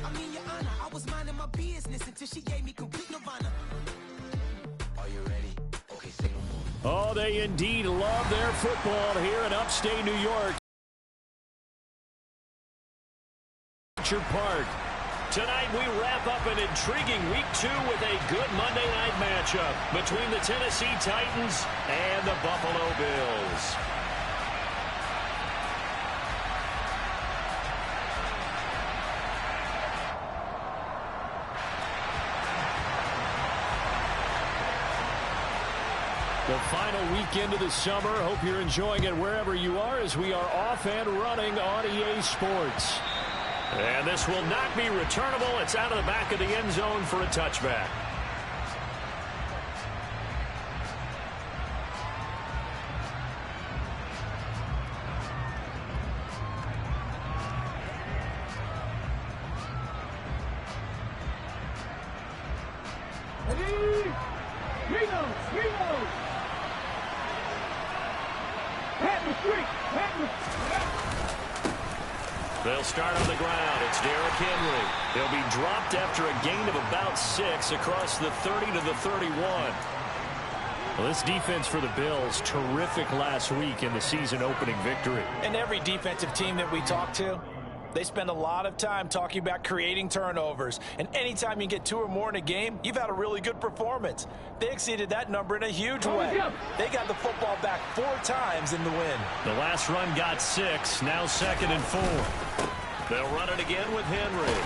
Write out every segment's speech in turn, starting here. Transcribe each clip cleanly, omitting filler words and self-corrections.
I mean, Your Honor, I was minding my business until she gave me complete nirvana. Are you ready? Okay, say no more. Oh, they indeed love their football here in upstate New York. Park. Tonight we wrap up an intriguing Week 2 with a good Monday night matchup between the Tennessee Titans and the Buffalo Bills. The final weekend of the summer. Hope you're enjoying it wherever you are as we are off and running on EA Sports. And this will not be returnable. It's out of the back of the end zone for a touchback. They'll start on the ground. It's Derrick Henry. He'll be dropped after a gain of about 6 across the 30 to the 31. Well, this defense for the Bills, terrific last week in the season opening victory. And every defensive team that we talk to, they spend a lot of time talking about creating turnovers. And anytime you get 2 or more in a game, you've had a really good performance. They exceeded that number in a huge way. They got the football back 4 times in the win. The last run got 6, now 2nd and 4. They'll run it again with Henry.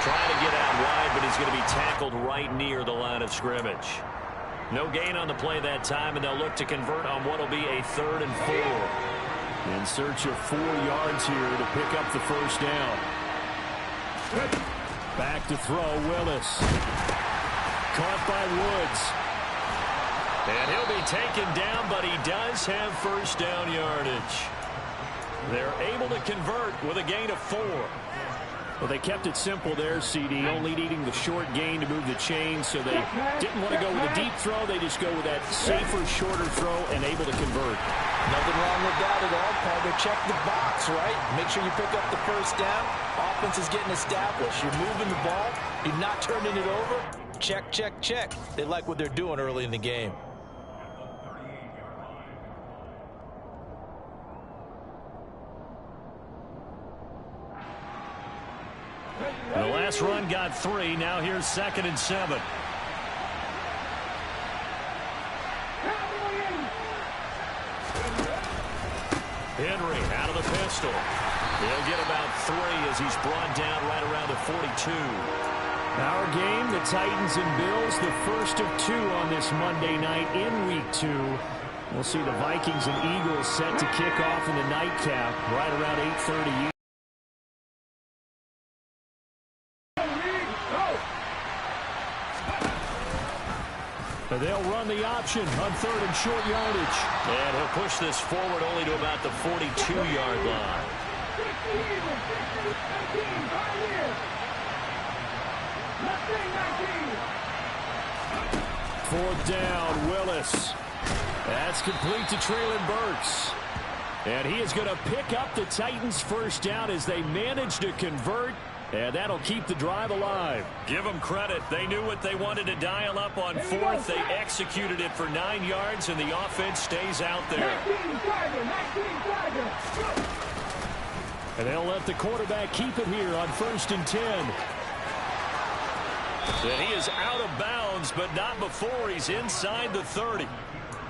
Trying to get out wide, but he's going to be tackled right near the line of scrimmage. No gain on the play that time, and they'll look to convert on what will be a 3rd and 4. In search of 4 yards here to pick up the first down. Back to throw, Willis. Caught by Woods. And he'll be taken down, but he does have first down yardage. They're able to convert with a gain of 4. Well, they kept it simple there, CD, only needing the short gain to move the chain, so they didn't want to go with a deep throw. They just go with that safer, shorter throw and able to convert. Nothing wrong with that at all, Carter. Check the box, right? Make sure you pick up the first down. Offense is getting established. You're moving the ball. You're not turning it over. Check, check, check. They like what they're doing early in the game. The last run got 3. Now here's 2nd and 7. Henry out of the pistol. He'll get about 3 as he's brought down right around the 42. Our game, the Titans and Bills, the first of 2 on this Monday night in Week 2. We'll see the Vikings and Eagles set to kick off in the nightcap right around 8:30. They'll run the option on 3rd and short yardage. And he'll push this forward only to about the 42-yard line. Fourth down, Willis. That's complete to Treylon Burks. And he is going to pick up the Titans' first down as they manage to convert. And that'll keep the drive alive. Give them credit. They knew what they wanted to dial up on 4th. They executed it for 9 yards, and the offense stays out there. And they'll let the quarterback keep it here on 1st and 10. And he is out of bounds, but not before he's inside the 30.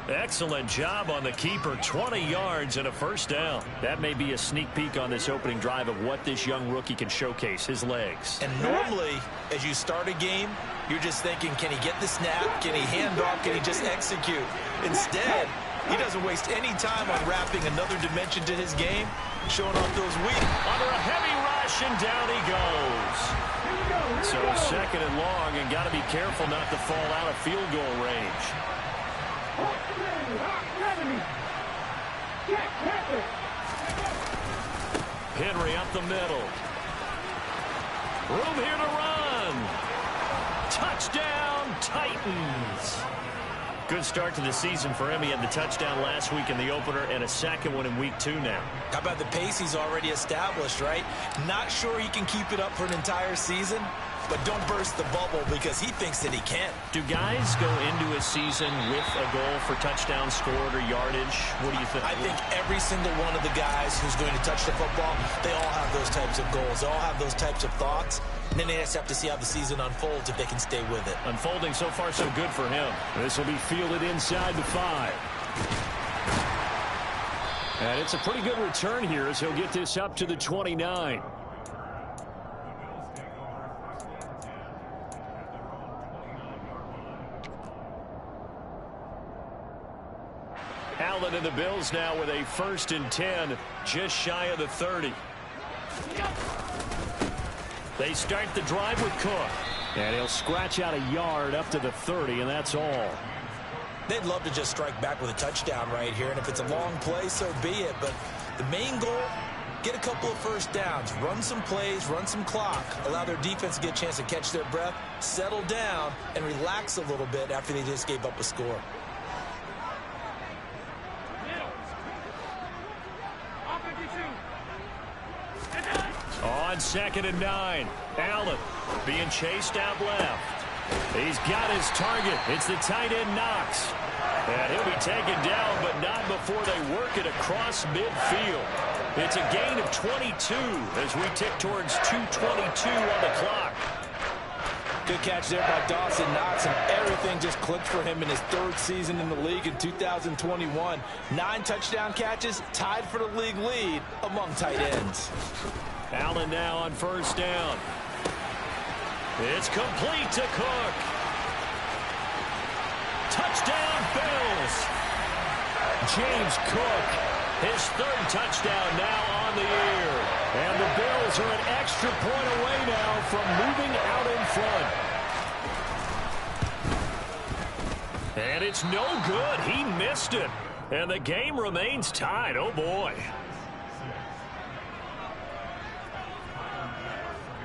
Excellent job on the keeper. 20 yards and a first down. That may be a sneak peek on this opening drive of what this young rookie can showcase, his legs. And normally, as you start a game, you're just thinking, can he get the snap? Can he hand off? Can he just execute? Instead, he doesn't waste any time on wrapping another dimension to his game, showing off those wheat. Under a heavy rush, and down he goes. So 2nd and long, and got to be careful not to fall out of field goal range. Henry up the middle. Room here to run. Touchdown, Titans. Good start to the season for him. He had the touchdown last week in the opener and a second one in week 2 now. How about the pace he's already established, right? Not sure he can keep it up for an entire season, but don't burst the bubble because he thinks that he can. Do guys go into a season with a goal for touchdown scored or yardage? What do you think? I think every single one of the guys who's going to touch the football, they all have those types of goals. They all have those types of thoughts. And then they just have to see how the season unfolds if they can stay with it. Unfolding so far so good for him. This will be fielded inside the 5. And it's a pretty good return here as he'll get this up to the 29. Allen and the Bills now with a 1st and 10, just shy of the 30. They start the drive with Cook. And he'll scratch out a yard up to the 30, and that's all. They'd love to just strike back with a touchdown right here, and if it's a long play, so be it. But the main goal, get a couple of first downs, run some plays, run some clock, allow their defense to get a chance to catch their breath, settle down, and relax a little bit after they just gave up a score. On 2nd and 9, Allen being chased out left. He's got his target. It's the tight end Knox. And he'll be taken down, but not before they work it across midfield. It's a gain of 22 as we tick towards 2:22 on the clock. Good catch there by Dawson Knox, and everything just clicked for him in his 3rd season in the league in 2021. 9 touchdown catches, tied for the league lead among tight ends. Allen now on 1st down. It's complete to Cook. Touchdown, Bills. James Cook, his 3rd touchdown now on the year. And the Bills are an extra point away now from moving out in front. And it's no good. He missed it. And the game remains tied. Oh, boy.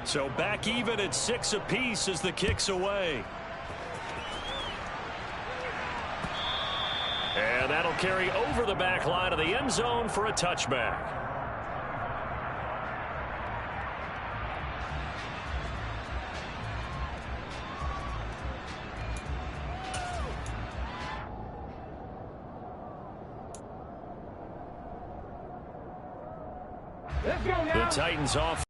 So back even at 6 apiece as the kick's away. And that'll carry over the back line of the end zone for a touchback. The Titans off.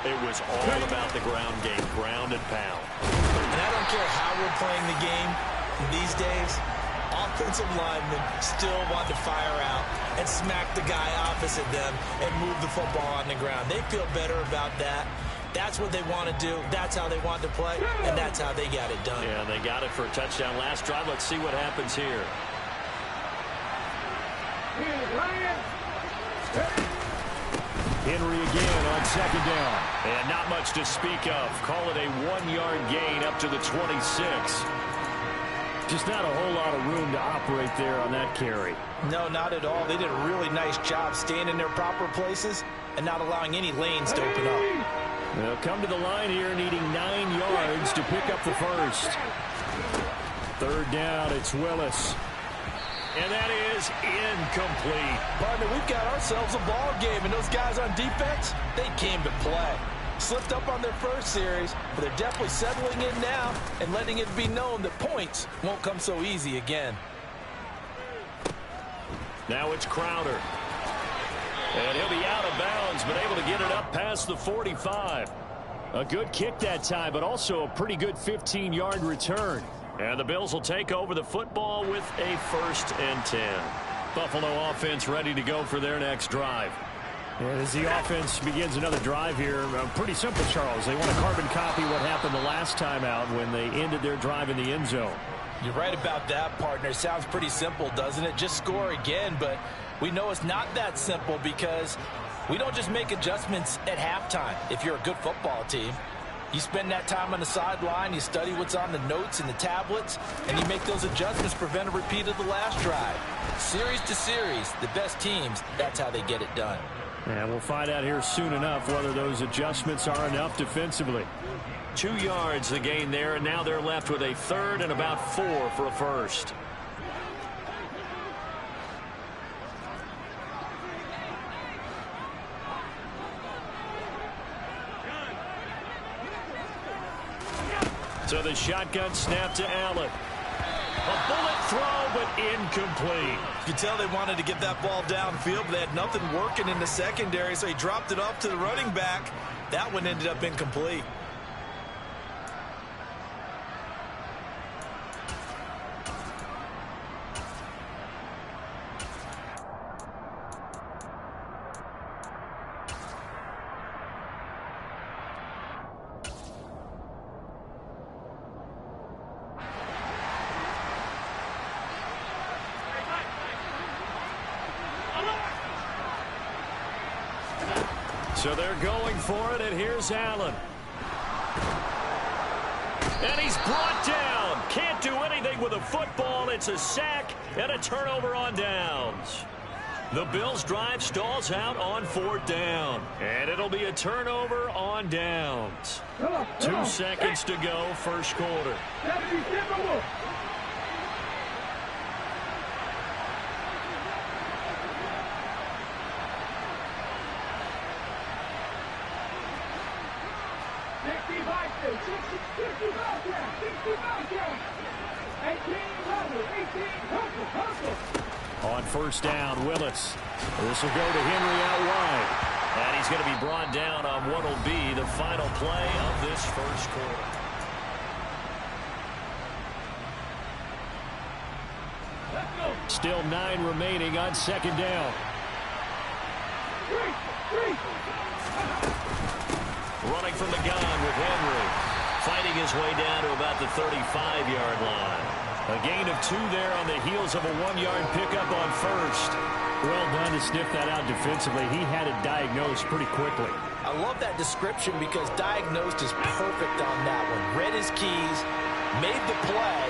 It was all about the ground game, ground and pound. And I don't care how we're playing the game these days, offensive linemen still want to fire out and smack the guy opposite them and move the football on the ground. They feel better about that. That's what they want to do. That's how they want to play, and that's how they got it done. Yeah, they got it for a touchdown last drive. Let's see what happens here. Henry again on 2nd down. And not much to speak of. Call it a 1-yard gain up to the 26. Just not a whole lot of room to operate there on that carry. No, not at all. They did a really nice job staying in their proper places and not allowing any lanes to open up. They'll come to the line here needing 9 yards to pick up the 1st. 3rd down, it's Willis. And that is incomplete. Partner, we've got ourselves a ball game, and those guys on defense, they came to play. Slipped up on their 1st series, but they're definitely settling in now and letting it be known that points won't come so easy again. Now it's Crowder. And he'll be out of bounds, but able to get it up past the 45. A good kick that time, but also a pretty good 15-yard return. And the Bills will take over the football with a 1st and 10. Buffalo offense ready to go for their next drive. As the offense begins another drive here, pretty simple, Charles. They want to carbon copy what happened the last time out when they ended their drive in the end zone. You're right about that, partner. Sounds pretty simple, doesn't it? Just score again, but we know it's not that simple because we don't just make adjustments at halftime if you're a good football team. You spend that time on the sideline, you study what's on the notes and the tablets, and you make those adjustments to prevent a repeat of the last drive. Series to series, the best teams, that's how they get it done. And we'll find out here soon enough whether those adjustments are enough defensively. 2 yards the gain there, and now they're left with a third and about 4 for a first. So the shotgun snap to Allen. A bullet throw, but incomplete. You can tell they wanted to get that ball downfield, but they had nothing working in the secondary, so he dropped it off to the running back. That one ended up incomplete. So they're going for it, and here's Allen. And he's brought down. Can't do anything with a football. It's a sack and a turnover on downs. The Bills' drive stalls out on 4th down. And it'll be a turnover on downs. 2 seconds to go, first quarter. On 1st down, Willis. This will go to Henry out wide. And he's going to be brought down on what will be the final play of this first quarter. Still 9 remaining on 2nd down. Running from the gun with Henry. Fighting his way down to about the 35-yard line. A gain of 2 there on the heels of a 1-yard pickup on 1st. Well done to sniff that out defensively. He had it diagnosed pretty quickly. I love that description because diagnosed is perfect on that one. Read his keys, made the play,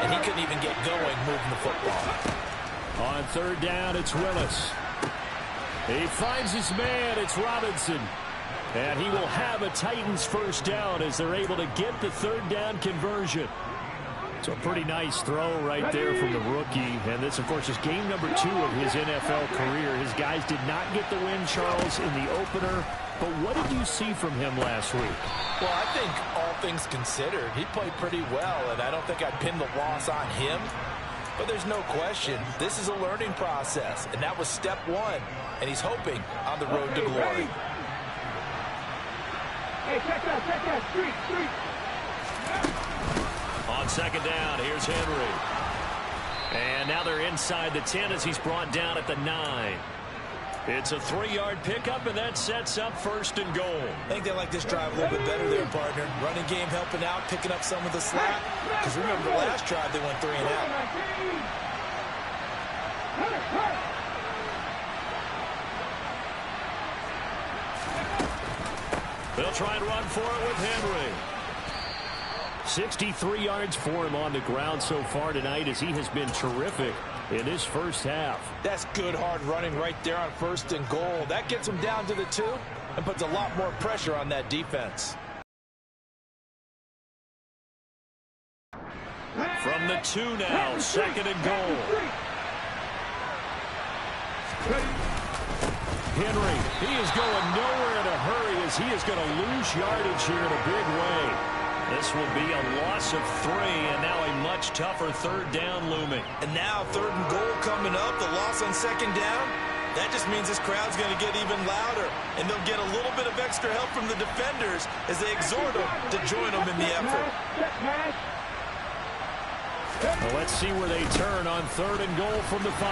and he couldn't even get going moving the football. On 3rd down, it's Willis. He finds his man. It's Robinson. And he will have a Titans first down as they're able to get the 3rd down conversion. So a pretty nice throw right there from the rookie. And this, of course, is game number 2 of his NFL career. His guys did not get the win, Charles, in the opener. But what did you see from him last week? Well, I think all things considered, he played pretty well, and I don't think I'd pin the loss on him. But there's no question, this is a learning process, and that was step 1. And he's hoping on the road to glory. Hey, check that, street. On 2nd down, here's Henry. And now they're inside the 10 as he's brought down at the 9. It's a 3-yard pickup, and that sets up 1st and goal. I think they like this drive a little bit better there, partner. Running game helping out, picking up some of the slack. Because remember, the last drive they went 3 and out. They'll try and run for it with Henry. 63 yards for him on the ground so far tonight as he has been terrific in his first half. That's good hard running right there on 1st and goal. That gets him down to the 2 and puts a lot more pressure on that defense. From the 2 now, 2nd and goal. Henry, he is going nowhere in a hurry as he is going to lose yardage here in a big way. This will be a loss of 3, and now a much tougher 3rd down looming. And now 3rd and goal coming up, the loss on 2nd down. That just means this crowd's going to get even louder, and they'll get a little bit of extra help from the defenders as they exhort them to join them in the effort. Well, let's see where they turn on 3rd and goal from the 5.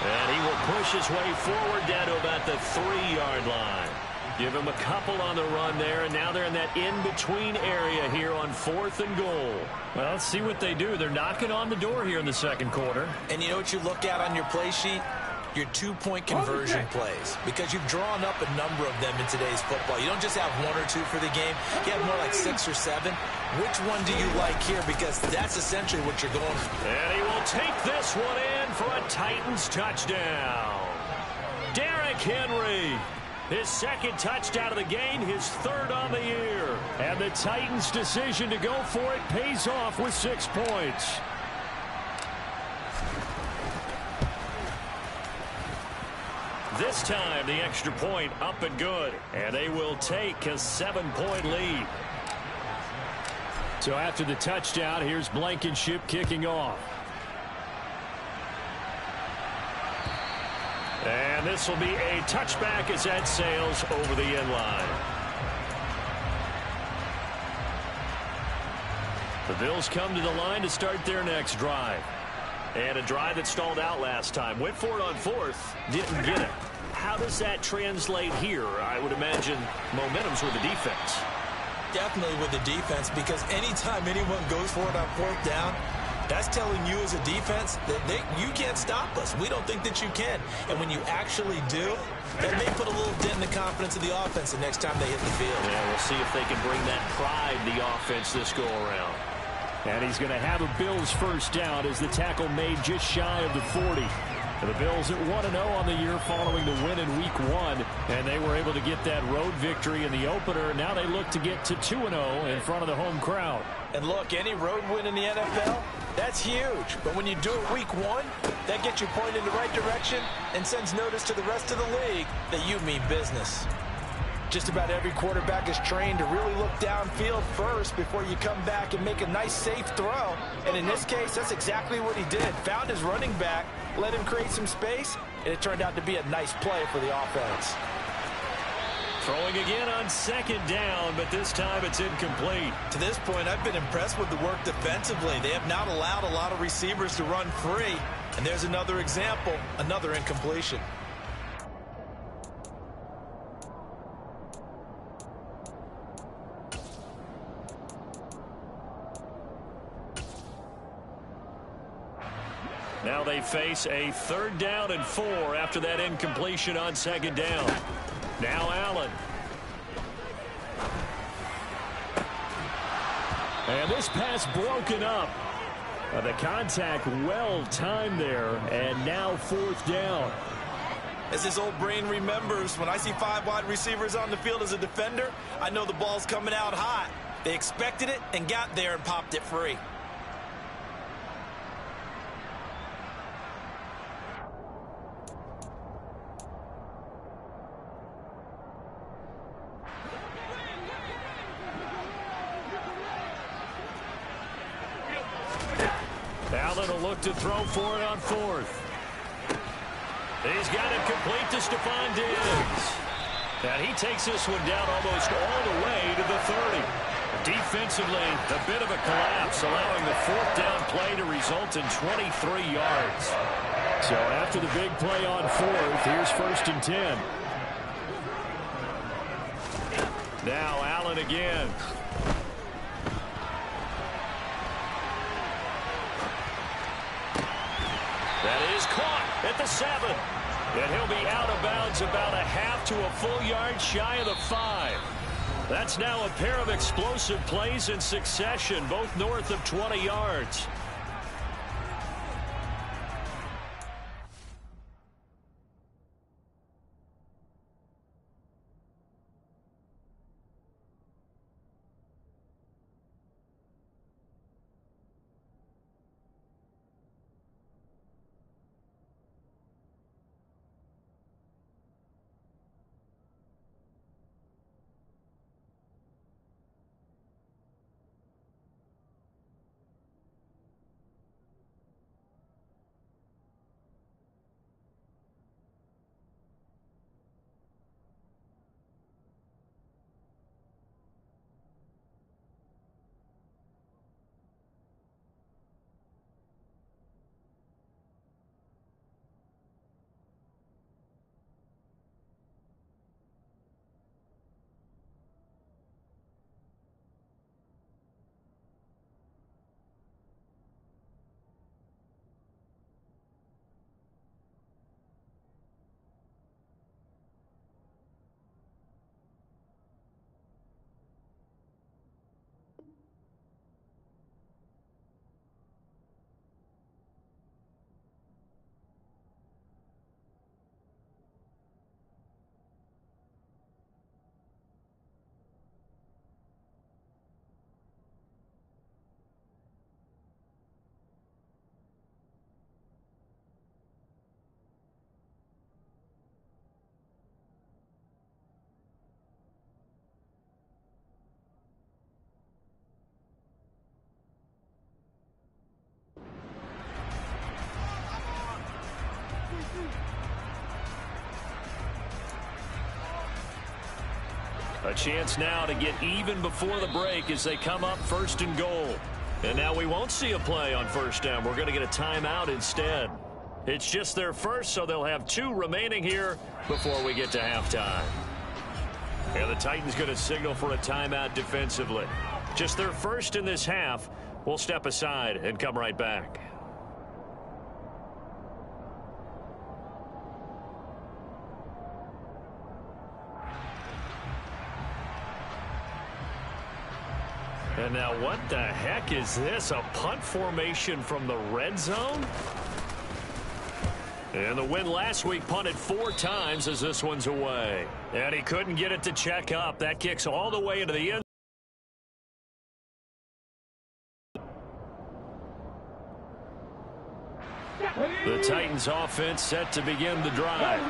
And he will push his way forward down to about the 3-yard line. Give him a couple on the run there, and now they're in that in-between area here on 4th and goal. Well, let's see what they do. They're knocking on the door here in the 2nd quarter. And you know what you look at on your play sheet? Your 2-point conversion plays, because you've drawn up a number of them in today's football. You don't just have 1 or 2 for the game. You have more like 6 or 7. Which one do you like here? Because that's essentially what you're going for. And he will take this one in for a Titans touchdown. Derrick Henry. His second touchdown of the game, his third on the year. And the Titans' decision to go for it pays off with 6 points. This time, the extra point up and good. And they will take a 7-point lead. So after the touchdown, here's Blankenship kicking off. And this will be a touchback as that sails over the end line. The Bills come to the line to start their next drive. And a drive that stalled out last time. Went for it on fourth. Didn't get it. How does that translate here? I would imagine momentum's with the defense. Definitely with the defense, because anytime anyone goes for it on fourth down, that's telling you as a defense that you can't stop us. We don't think that you can. And when you actually do, that may put a little dent in the confidence of the offense the next time they hit the field. Yeah, we'll see if they can bring that pride to the offense this go-around. And he's going to have a Bills first down as the tackle made just shy of the 40. The Bills at 1-0 on the year following the win in Week 1, and they were able to get that road victory in the opener. Now they look to get to 2-0 in front of the home crowd. And look, any road win in the NFL, that's huge. But when you do it Week 1, that gets you pointed in the right direction and sends notice to the rest of the league that you mean business. Just about every quarterback is trained to really look downfield first before you come back and make a nice, safe throw. And in this case, that's exactly what he did. Found his running back, let him create some space, and it turned out to be a nice play for the offense. Throwing again on second down, but this time it's incomplete. To this point, I've been impressed with the work defensively. They have not allowed a lot of receivers to run free. And there's another example, another incompletion. Now they face a 3rd down and 4 after that incompletion on second down. Now Allen. And this pass broken up. The contact well timed there, and now 4th down. As his old brain remembers, when I see 5 wide receivers on the field as a defender, I know the ball's coming out hot. They expected it and got there and popped it free. Allen will look to throw for it on 4th. He's got it complete to Stephon Diggs. And he takes this one down almost all the way to the 30. Defensively, a bit of a collapse, allowing the 4th down play to result in 23 yards. So after the big play on 4th, here's 1st and 10. Now Allen again. That is caught at the 7. And he'll be out of bounds about a half to a full yard shy of the 5. That's now a pair of explosive plays in succession, both north of 20 yards. A chance now to get even before the break as they come up 1st and goal. And now we won't see a play on 1st down. We're going to get a timeout instead. It's just their first, so they'll have 2 remaining here before we get to halftime. And the Titans going to signal for a timeout defensively. Just their first in this half. We'll step aside and come right back. And now what the heck is this? A punt formation from the red zone? And the win last week punted 4 times as this one's away. And he couldn't get it to check up. That kicks all the way into the end. The Titans offense set to begin the drive.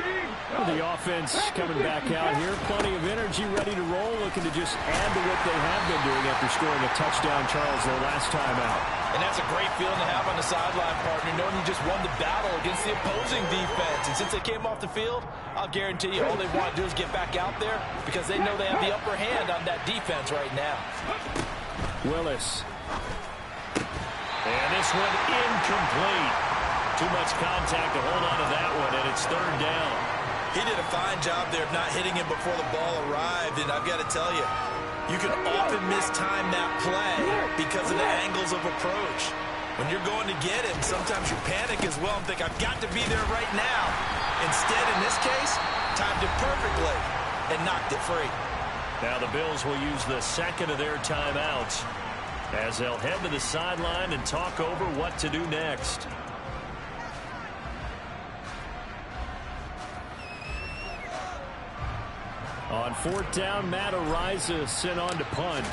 The offense coming back out here. Plenty of energy, ready to roll, looking to just add to what they have been doing after scoring a touchdown, Charles, their last time out. And that's a great feeling to have on the sideline, partner, knowing you just won the battle against the opposing defense. And since they came off the field, I'll guarantee you all they want to do is get back out there because they know they have the upper hand on that defense right now. Willis. And this one incomplete. Too much contact to hold on to that one, and it's 3rd down. He did a fine job there of not hitting him before the ball arrived, and I've got to tell you, you can often mistime that play because of the angles of approach. When you're going to get him, sometimes you panic as well and think, I've got to be there right now. Instead, in this case, timed it perfectly and knocked it free. Now the Bills will use the second of their timeouts as they'll head to the sideline and talk over what to do next. On 4th down, Matt Ariza sent on to punt.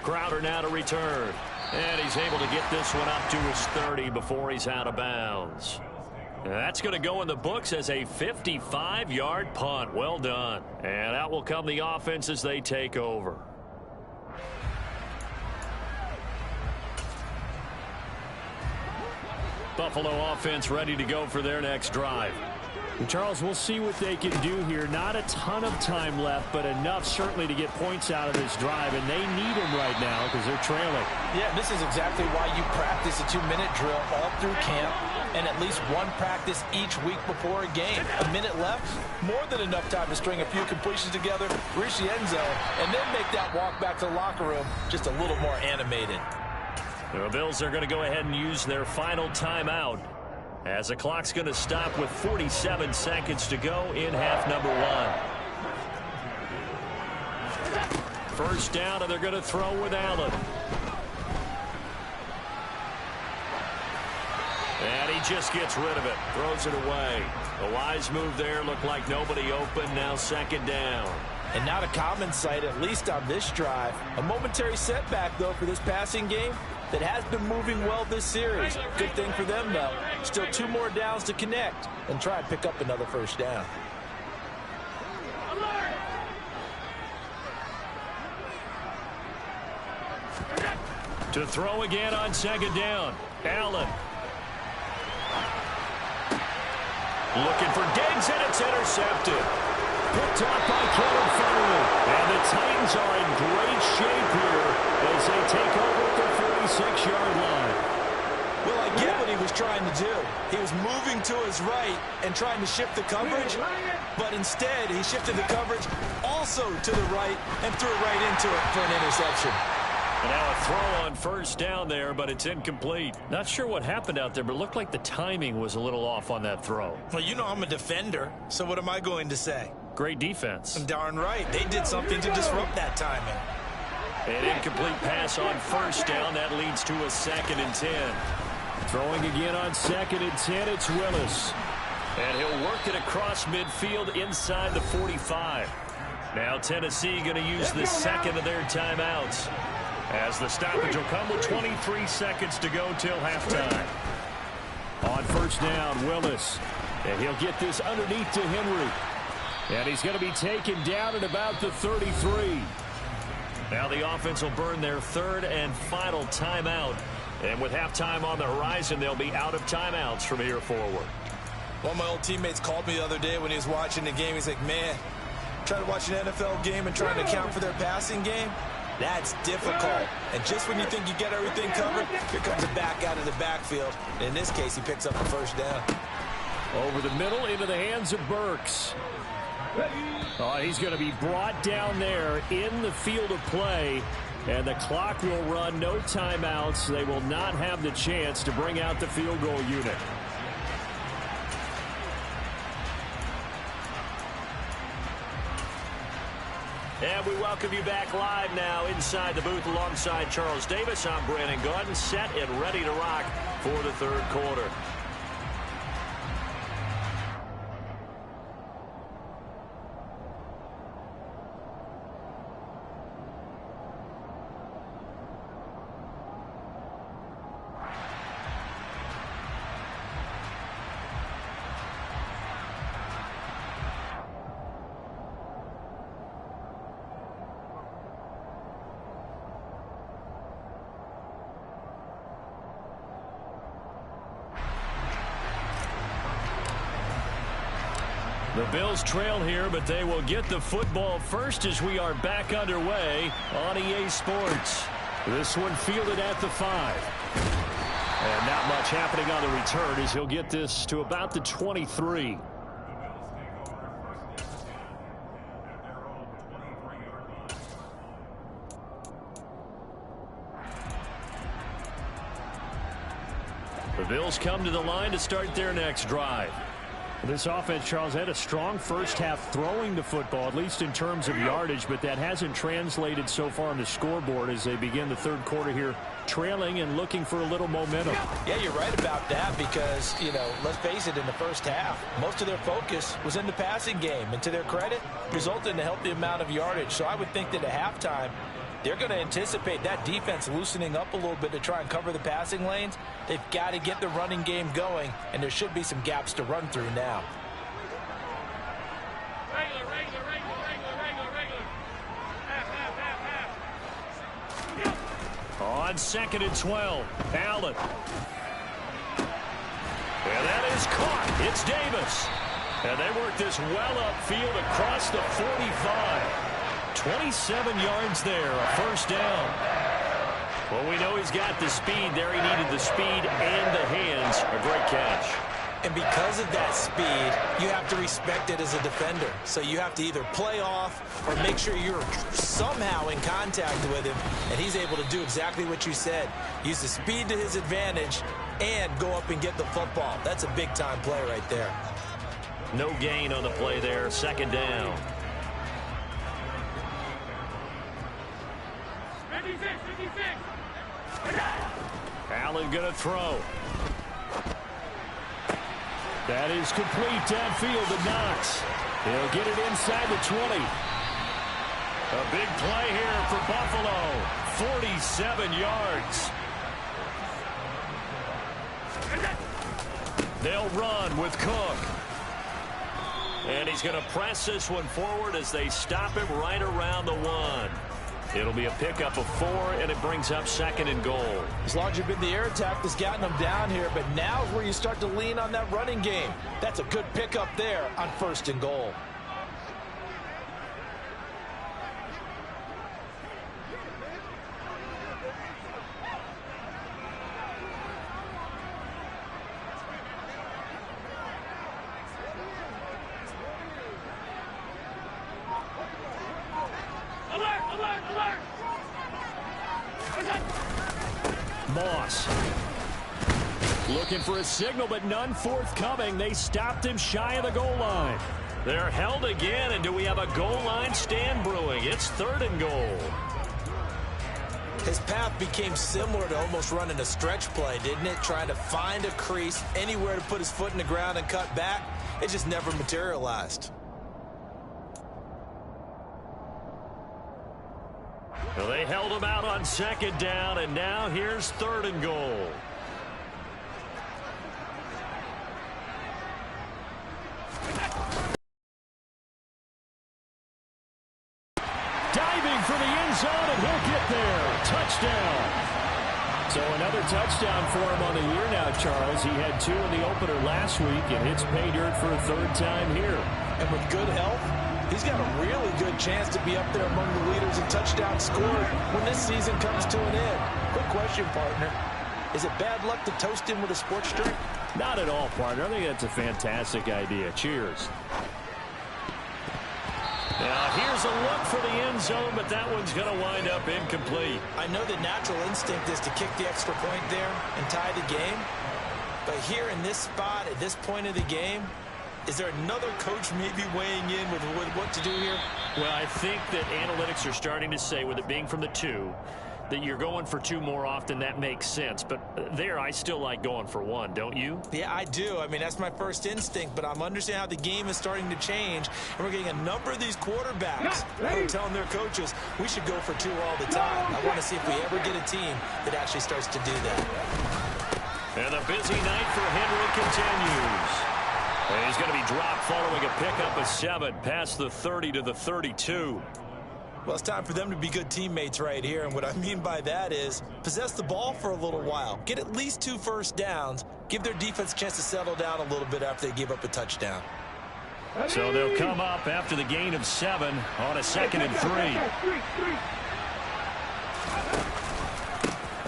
Crowder now to return. And he's able to get this one up to his 30 before he's out of bounds. That's going to go in the books as a 55-yard punt. Well done. And out will come the offense as they take over. Buffalo offense ready to go for their next drive. And Charles, we'll see what they can do here. Not a ton of time left, but enough certainly to get points out of this drive, and they need them right now because they're trailing. Yeah, this is exactly why you practice a 2-minute drill all through camp and at least one practice each week before a game. A minute left, more than enough time to string a few completions together, reach the end zone, and then make that walk back to the locker room just a little more animated. The Bills are going to go ahead and use their final timeout as the clock's going to stop with 47 seconds to go in half number 1. 1st down, and they're going to throw with Allen. And he just gets rid of it, throws it away. A wise move there, looked like nobody open, now 2nd down. And not a common sight, at least on this drive. A momentary setback, though, for this passing game that has been moving well this series. Good thing for them, though. Still 2 more downs to connect and try and pick up another 1st down. To throw again on 2nd down. Allen. Looking for Diggs, and it's intercepted. Picked off by Kevin Farley. And the Titans are in great shape here as they take over at the 46-yard line. Well, I get what he was trying to do. He was moving to his right and trying to shift the coverage, but instead he shifted the coverage also to the right and threw it right into it for an interception. And now a throw on 1st down there, but it's incomplete. Not sure what happened out there, but it looked like the timing was a little off on that throw. Well, you know I'm a defender, so what am I going to say? Great defense. Darn right. They did something to disrupt that timing. An incomplete pass on 1st down. That leads to a 2nd and 10. Throwing again on 2nd and 10, it's Willis. And he'll work it across midfield inside the 45. Now Tennessee going to use the 2nd of their timeouts, as the stoppage will come with 23 seconds to go till halftime. On 1st down, Willis. And he'll get this underneath to Henry. And he's going to be taken down at about the 33. Now the offense will burn their 3rd and final timeout. And with halftime on the horizon, they'll be out of timeouts from here forward. One of my old teammates called me the other day when he was watching the game. He's like, man, trying to watch an NFL game and trying to account for their passing game, that's difficult. And just when you think you get everything covered, here comes a back out of the backfield. And in this case, he picks up the first down. Over the middle into the hands of Burks. Oh, he's going to be brought down there in the field of play. And the clock will run, no timeouts. They will not have the chance to bring out the field goal unit. And we welcome you back live now inside the booth alongside Charles Davis. I'm Brandon Gaudin, set and ready to rock for the third quarter. The Bills trail here, but they will get the football first as we are back underway on EA Sports. This one fielded at the 5. And not much happening on the return as he'll get this to about the 23. The Bills come to the line to start their next drive. This offense, Charles, had a strong first half throwing the football, at least in terms of yardage, but that hasn't translated so far on the scoreboard as they begin the third quarter here, trailing and looking for a little momentum. Yeah, you're right about that because, let's face it, in the first half, most of their focus was in the passing game, and to their credit, resulted in a healthy amount of yardage. So I would think that at halftime, they're going to anticipate that defense loosening up a little bit to try and cover the passing lanes. They've got to get the running game going, and there should be some gaps to run through now. Regular. Half. On 2nd and 12, Allen. And that is caught. It's Davis. And they work this well upfield across the 45. 27 yards there, a first down. Well, we know he's got the speed there. He needed the speed and the hands. A great catch. And because of that speed, you have to respect it as a defender. So you have to either play off or make sure you're somehow in contact with him. And he's able to do exactly what you said. Use the speed to his advantage and go up and get the football. That's a big-time play right there. No gain on the play there. Second down. 56. Allen going to throw. That is complete downfield to Knox. He'll get it inside the 20. A big play here for Buffalo. 47 yards. They'll run with Cook. And he's going to press this one forward as they stop him right around the 1. It'll be a pickup of 4, and it brings up 2nd and goal. As long as you've been the air attack that's gotten them down here, but now's where you start to lean on that running game. That's a good pickup there on 1st and goal. Moss. Looking for a signal, but none forthcoming. They stopped him shy of the goal line. They're held again, and do we have a goal line stand brewing? It's 3rd and goal. His path became similar to almost running a stretch play, didn't it? Trying to find a crease, anywhere to put his foot in the ground and cut back. It just never materialized. Well, they held him out on 2nd down, and now here's 3rd and goal. Diving for the end zone, and he'll get there. Touchdown. So another touchdown for him on the year now, Charles. He had 2 in the opener last week and hits pay dirt for a 3rd time here. And with good health, he's got a really good chance to be up there among the leaders in touchdowns scored when this season comes to an end. Quick question, partner. Is it bad luck to toast him with a sports drink? Not at all, partner. I think that's a fantastic idea. Cheers. Now, here's a look for the end zone, but that one's going to wind up incomplete. I know the natural instinct is to kick the extra point there and tie the game. But here in this spot, at this point of the game, is there another coach maybe weighing in with what to do here? Well, I think that analytics are starting to say, with it being from the 2, that you're going for 2 more often. That makes sense. But there, I still like going for 1, don't you? Yeah, I do. I mean, that's my first instinct, but I'm understanding how the game is starting to change, and we're getting a number of these quarterbacks who are telling their coaches we should go for 2 all the time. I want to see if we ever get a team that actually starts to do that. And the busy night for Henry continues. And he's going to be dropped following a pickup of 7 past the 30 to the 32. Well, it's time for them to be good teammates right here, and what I mean by that is possess the ball for a little while. Get at least 2 first downs. Give their defense a chance to settle down a little bit after they give up a touchdown. So they'll come up after the gain of 7 on a 2nd and 3.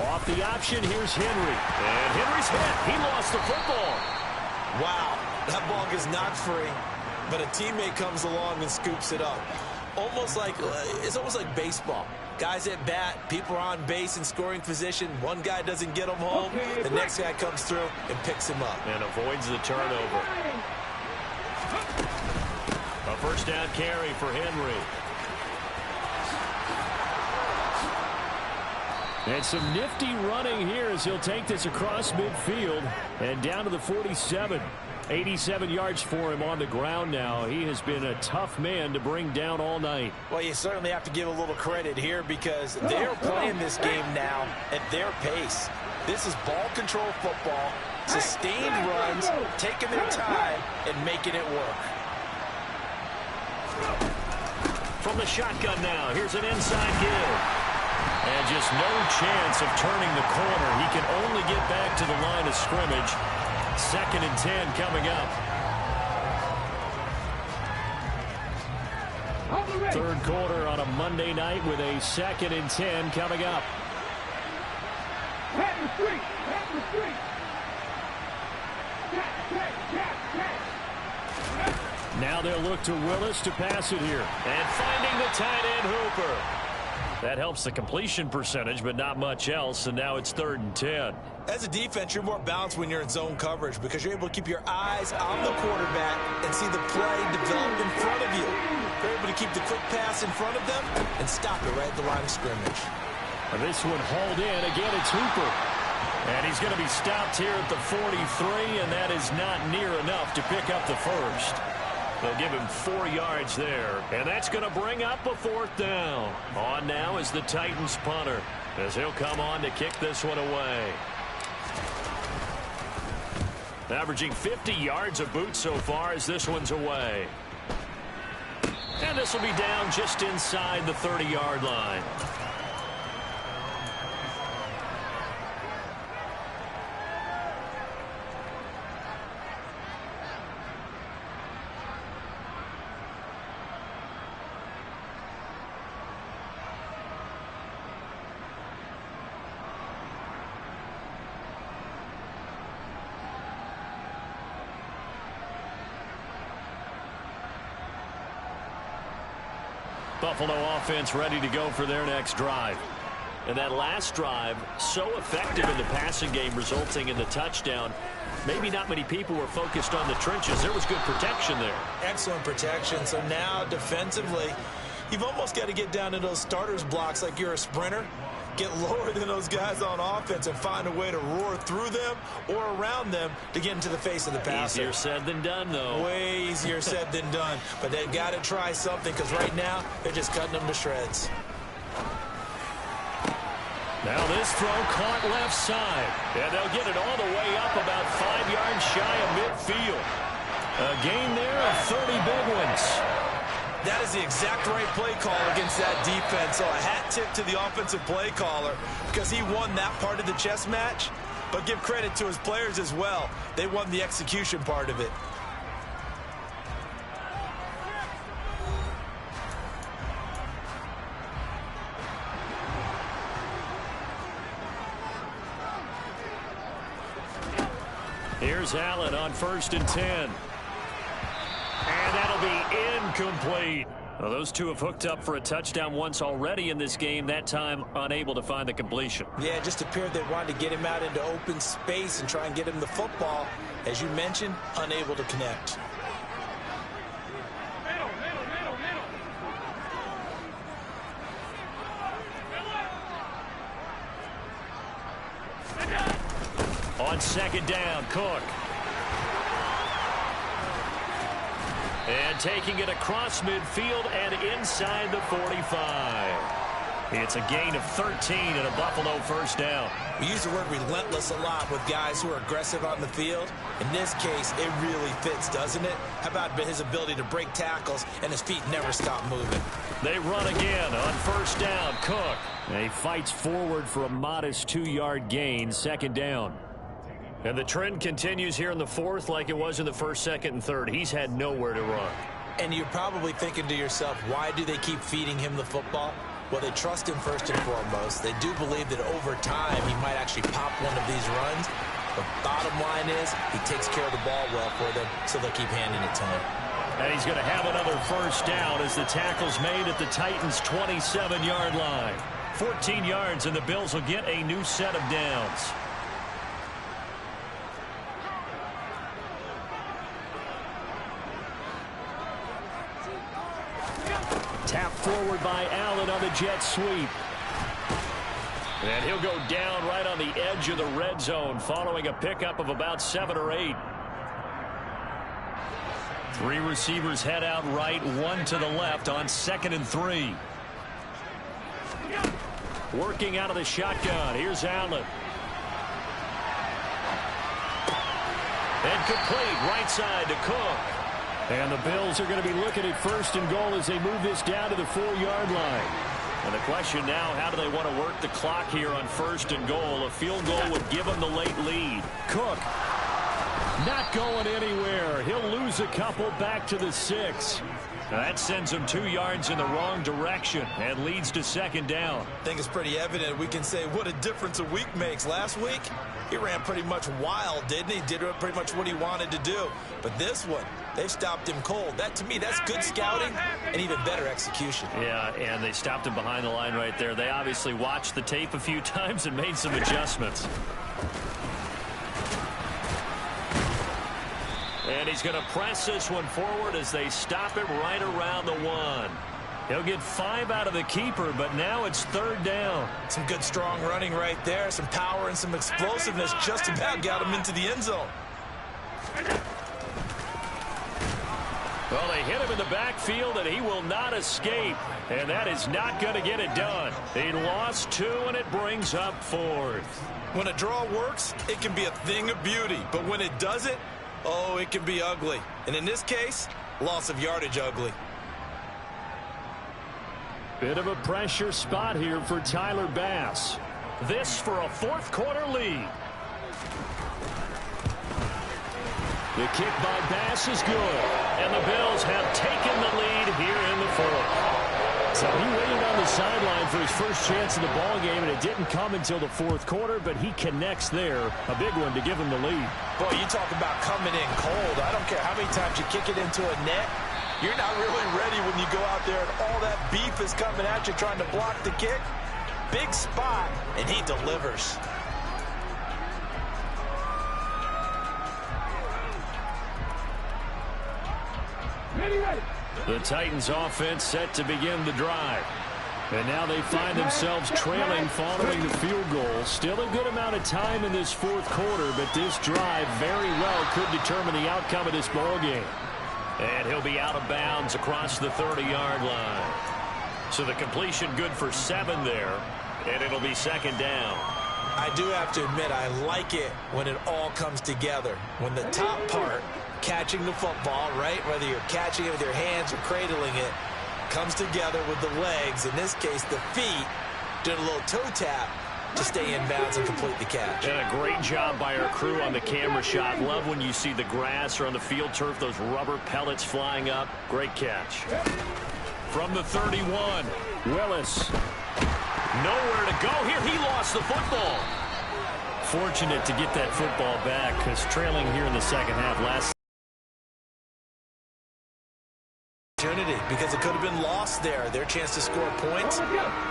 Off the option, here's Henry. And Henry's hit. He lost the football. Wow, that ball gets knocked free, but a teammate comes along and scoops it up. It's almost like baseball. Guys at bat, people are on base in scoring position. One guy doesn't get them home. The next guy comes through and picks him up. And avoids the turnover. A 1st down carry for Henry. And some nifty running here as he'll take this across midfield and down to the 47. 87 yards for him on the ground now. He has been a tough man to bring down all night. Well, you certainly have to give a little credit here because they're playing this game now at their pace. This is ball control football, sustained runs, taking their time, and making it work. From the shotgun now, here's an inside give. And just no chance of turning the corner. He can only get back to the line of scrimmage. 2nd and 10 coming up. 3rd quarter on a Monday night with a 2nd and 10 coming up. Now they'll look to Willis to pass it here. And finding the tight end Hooper. That helps the completion percentage, but not much else, and now it's 3rd and 10. As a defense, you're more balanced when you're in zone coverage because you're able to keep your eyes on the quarterback and see the play develop in front of you. You're able to keep the quick pass in front of them and stop it right at the line of scrimmage. And this one hauled in. Again, it's Hooper. And he's going to be stopped here at the 43, and that is not near enough to pick up the 1st. They'll give him 4 yards there, and that's going to bring up a 4th down. On now is the Titans punter, as he'll come on to kick this one away. Averaging 50 yards a boot so far as this one's away. And this will be down just inside the 30-yard line. Buffalo offense ready to go for their next drive. And that last drive, so effective in the passing game, resulting in the touchdown. Maybe not many people were focused on the trenches. There was good protection there. Excellent protection. So now defensively, you've almost got to get down to those starters blocks like you're a sprinter. Get lower than those guys on offense and find a way to roar through them or around them to get into the face of the passer. Easier said than done, though. Way easier said than done. But they've got to try something because right now they're just cutting them to shreds. Now this throw caught left side. And they'll get it all the way up about 5 yards shy of midfield. A gain there of 30 big ones. That is the exact right play call against that defense. So a hat tip to the offensive play caller because he won that part of the chess match. But give credit to his players as well. They won the execution part of it. Here's Allen on 1st and 10. And that'll be incomplete. Well, those two have hooked up for a touchdown once already in this game, that time unable to find the completion. Yeah, it just appeared they wanted to get him out into open space and try and get him the football. As you mentioned, unable to connect. On 2nd down, Cook. And taking it across midfield and inside the 45. It's a gain of 13 and a Buffalo 1st down. We use the word relentless a lot with guys who are aggressive on the field. In this case, it really fits, doesn't it? How about his ability to break tackles and his feet never stop moving? They run again on 1st down, Cook. And he fights forward for a modest 2-yard gain, 2nd down. And the trend continues here in the 4th like it was in the 1st, 2nd, and 3rd. He's had nowhere to run. And you're probably thinking to yourself, why do they keep feeding him the football? Well, they trust him first and foremost. They do believe that over time he might actually pop one of these runs. But bottom line is he takes care of the ball well for them, so they'll keep handing it to him. And he's going to have another 1st down as the tackle's made at the Titans' 27-yard line. 14 yards, and the Bills will get a new set of downs. Tapped forward by Allen on the jet sweep. And he'll go down right on the edge of the red zone following a pickup of about 7 or 8. 3 receivers head out right, 1 to the left on 2nd and 3. Working out of the shotgun. Here's Allen. And complete right side to Cook. And the Bills are going to be looking at 1st and goal as they move this down to the 4-yard line. And the question now, how do they want to work the clock here on 1st and goal? A field goal would give them the late lead. Cook not going anywhere. He'll lose a couple back to the 6. Now that sends him 2 yards in the wrong direction and leads to 2nd down. I think it's pretty evident. We can say what a difference a week makes. Last week, he ran pretty much wild, didn't he? Did pretty much what he wanted to do. But this one, they stopped him cold. That, to me, that's good scouting and even better execution. Yeah, and they stopped him behind the line right there. They obviously watched the tape a few times and made some adjustments. And he's going to press this one forward as they stop him right around the 1. He'll get 5 out of the keeper, but now it's 3rd down. Some good strong running right there. Some power and some explosiveness just about got him into the end zone. Well, they hit him in the backfield, and he will not escape. And that is not going to get it done. He lost 2, and it brings up 4th. When a draw works, it can be a thing of beauty. But when it doesn't, oh, it can be ugly. And in this case, loss of yardage ugly. Bit of a pressure spot here for Tyler Bass. This for a 4th quarter lead. The kick by Bass is good. And the Bills have taken the lead here in the 4th. So he waited on the sideline for his first chance in the ball game, and it didn't come until the 4th quarter, but he connects there. A big one to give him the lead. Boy, you talk about coming in cold. I don't care how many times you kick it into a net. You're not really ready when you go out there and all that beef is coming at you trying to block the kick. Big spot, and he delivers. The Titans offense set to begin the drive. And now they find themselves trailing following the field goal. Still a good amount of time in this 4th quarter, but this drive very well could determine the outcome of this ball game. And he'll be out of bounds across the 30-yard line. So the completion good for 7 there, and it'll be 2nd down. I do have to admit, I like it when it all comes together. When the top part, catching the football, right? Whether you're catching it with your hands or cradling it, comes together with the legs, in this case the feet, did a little toe tap to stay in bounds and complete the catch. And a great job by our crew on the camera shot. Love when you see the grass or on the field turf, those rubber pellets flying up. Great catch. From the 31, Willis. Nowhere to go here. He lost the football. Fortunate to get that football back, because trailing here in the second half last opportunity, because it could have been lost there, their chance to score points,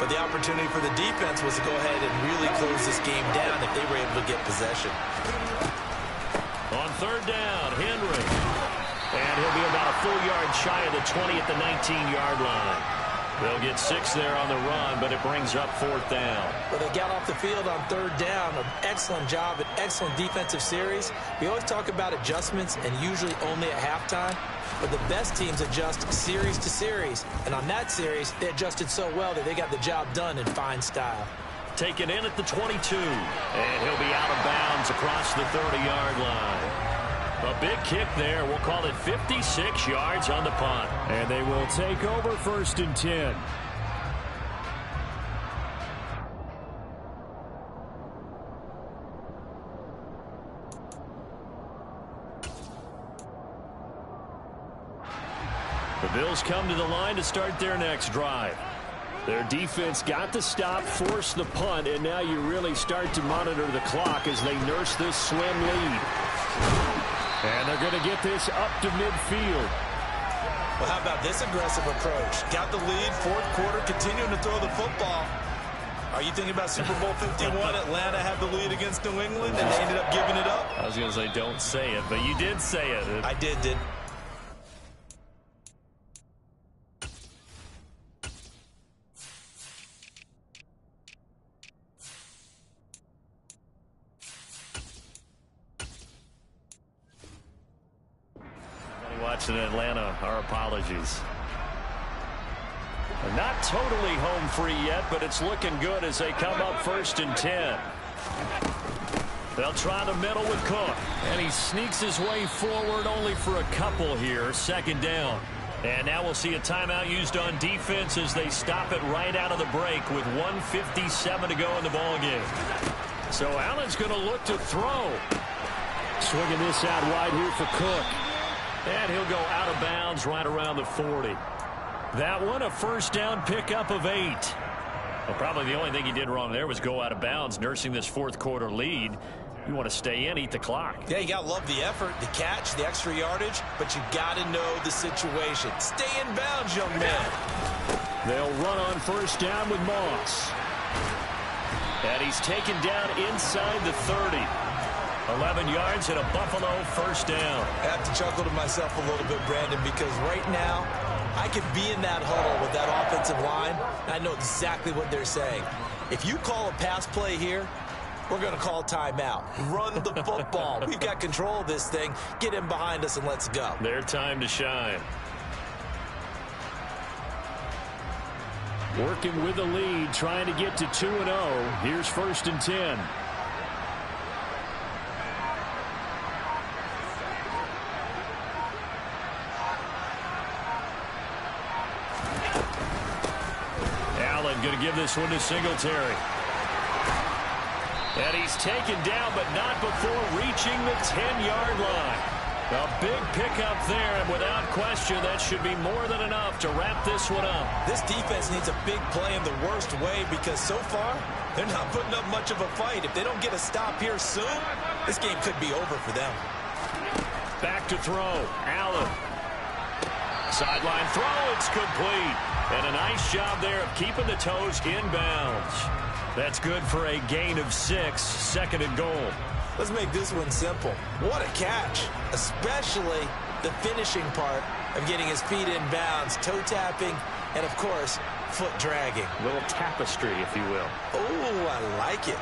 but the opportunity for the defense was to go ahead and really close this game down if they were able to get possession. On third down, Henry. And he'll be about a full yard shy of the 20 at the 19-yard line. They'll get 6 there on the run, but it brings up fourth down. Well, they got off the field on third down. An excellent job, an excellent defensive series. We always talk about adjustments, and usually only at halftime. But the best teams adjust series to series. And on that series, they adjusted so well that they got the job done in fine style. Taken in at the 22. And he'll be out of bounds across the 30-yard line. A big kick there. We'll call it 56 yards on the punt. And they will take over 1st and 10. The Bills come to the line to start their next drive. Their defense got the stop, forced the punt, and now you really start to monitor the clock as they nurse this slim lead. And they're going to get this up to midfield. Well, how about this aggressive approach? Got the lead, fourth quarter, continuing to throw the football. Are you thinking about Super Bowl 51? Atlanta had the lead against New England, and they ended up giving it up? I was going to say don't say it, but you did say it. I did. Watching Atlanta, our apologies. They're not totally home free yet, but it's looking good as they come up 1st and 10. They'll try the middle with Cook, and he sneaks his way forward only for a couple here. 2nd down. And now we'll see a timeout used on defense as they stop it right out of the break with 1:57 to go in the ballgame. So Allen's going to look to throw. Swinging this out wide here for Cook. And he'll go out of bounds right around the 40. That one, a 1st down pickup of 8. Well, probably the only thing he did wrong there was go out of bounds, nursing this fourth quarter lead. You want to stay in, eat the clock. Yeah, you got to love the effort, the catch, the extra yardage, but you got to know the situation. Stay in bounds, young man. They'll run on 1st down with Moss. And he's taken down inside the 30. 11 yards and a Buffalo 1st down. I have to chuckle to myself a little bit, Brandon, because right now I could be in that huddle with that offensive line, and I know exactly what they're saying. If you call a pass play here, we're going to call timeout. Run the football. We've got control of this thing. Get in behind us and let's go. Their time to shine. Working with the lead, trying to get to 2-0. Here's 1st and 10. Going to give this one to Singletary. And he's taken down, but not before reaching the 10-yard line. A big pickup there, and without question, that should be more than enough to wrap this one up. This defense needs a big play in the worst way because so far, they're not putting up much of a fight. If they don't get a stop here soon, this game could be over for them. Back to throw. Allen. Sideline throw. It's complete. And a nice job there of keeping the toes inbounds. That's good for a gain of 6, 2nd and goal. Let's make this one simple. What a catch, especially the finishing part of getting his feet in bounds, toe tapping, and of course, foot dragging. A little tapestry, if you will. Oh, I like it.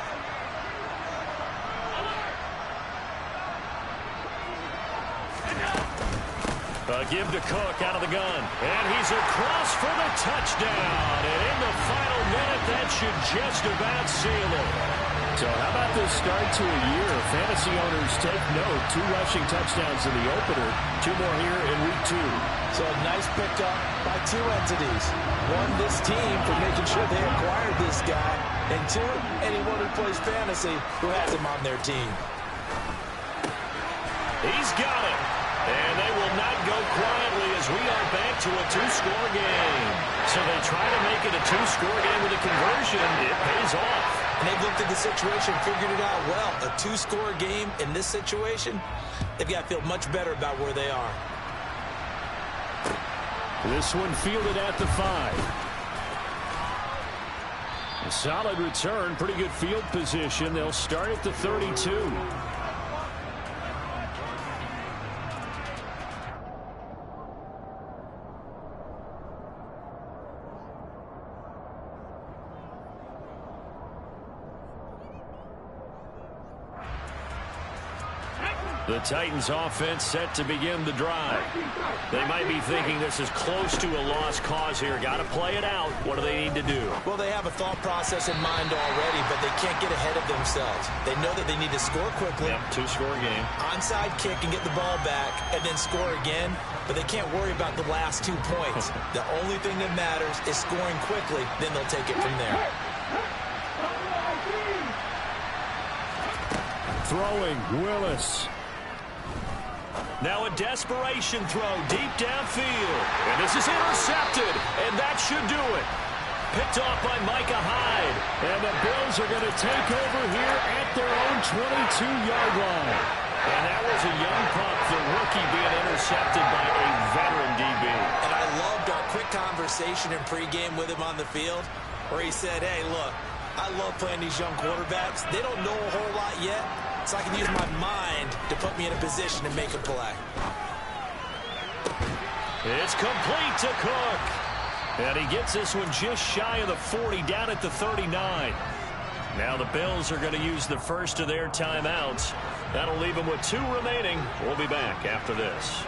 Give to Cook out of the gun. And he's across for the touchdown. And in the final minute, that should just about seal it. So how about this start to a year? Fantasy owners take note. 2 rushing touchdowns in the opener. 2 more here in week 2. So a nice pickup by 2 entities. 1, this team for making sure they acquired this guy. And 2, anyone who plays fantasy who has him on their team. He's got it. And they will not go quietly as we are back to a 2-score game. So they try to make it a 2-score game with a conversion. It pays off. And they've looked at the situation, figured it out well. A 2-score game in this situation, they've got to feel much better about where they are. This one fielded at the 5. A solid return, pretty good field position. They'll start at the 32. The Titans offense set to begin the drive. They might be thinking this is close to a lost cause here. Got to play it out. What do they need to do? Well, they have a thought process in mind already, but they can't get ahead of themselves. They know that they need to score quickly. Yep, 2-score game. Onside kick and get the ball back and then score again, but they can't worry about the last 2 points. The only thing that matters is scoring quickly, then they'll take it from there. Throwing, Willis. Now a desperation throw deep downfield. And this is intercepted, and that should do it. Picked off by Micah Hyde. And the Bills are going to take over here at their own 22-yard line. And that was a young pup, the rookie being intercepted by a veteran DB. And I loved our quick conversation in pregame with him on the field where he said, hey, look, I love playing these young quarterbacks. They don't know a whole lot yet, so I can use my mind to put me in a position to make a play. It's complete to Cook. And he gets this one just shy of the 40, down at the 39. Now the Bills are going to use the first of their timeouts. That'll leave them with 2 remaining. We'll be back after this.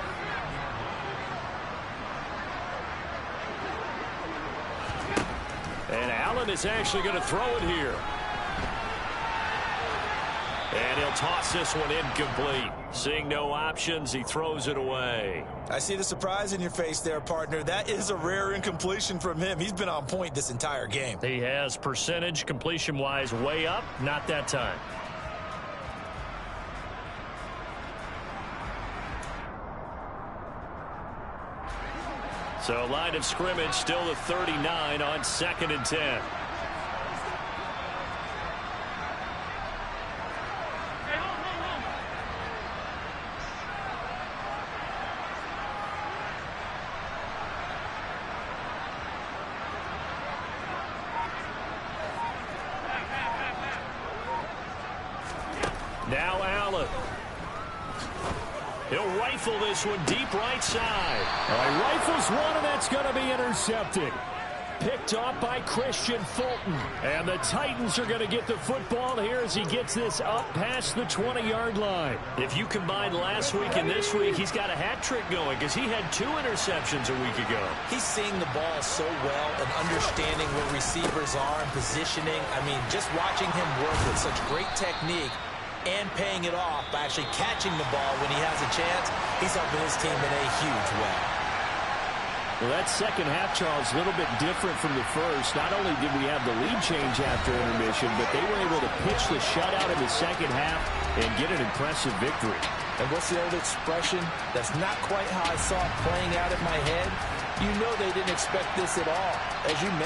And Allen is actually going to throw it here. And he'll toss this one incomplete. Seeing no options, he throws it away. I see the surprise in your face there, partner. That is a rare incompletion from him. He's been on point this entire game. He has percentage completion-wise way up. Not that time. So line of scrimmage still the 39 on 2nd and 10. Now Allen. He'll rifle this one deep right side. All right, rifles one, and that's going to be intercepted. Picked off by Christian Fulton. And the Titans are going to get the football here as he gets this up past the 20-yard line. If you combine last week and this week, he's got a hat trick going because he had 2 interceptions a week ago. He's seeing the ball so well and understanding where receivers are and positioning. I mean, just watching him work with such great technique and paying it off by actually catching the ball when he has a chance, he's helping his team in a huge way. Well, that second half, Charles, a little bit different from the first. Not only did we have the lead change after intermission, but they were able to pitch the shutout in the second half and get an impressive victory. And what's the old expression? That's not quite how I saw it playing out in my head. You know they didn't expect this at all. As you mentioned,